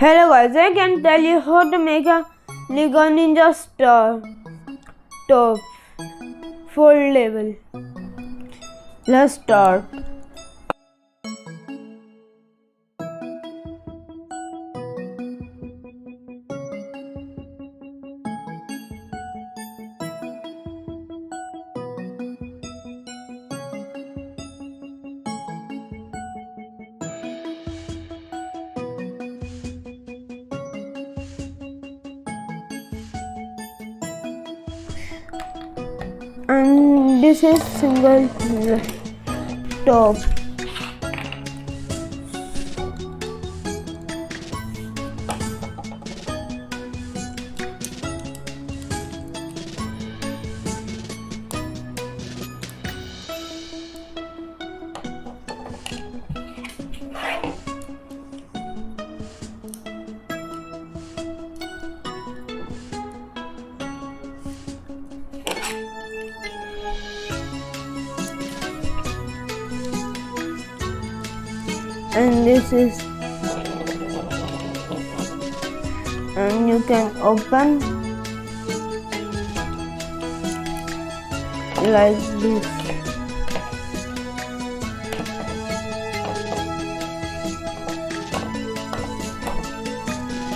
Hello guys, I can tell you how to make a Lego Ninja Star top foldable. Let's start. And this is single top. And this is, and you can open like this.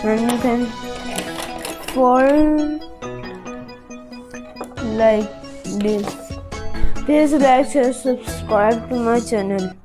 And you can fold like this. Please like, share, subscribe to my channel.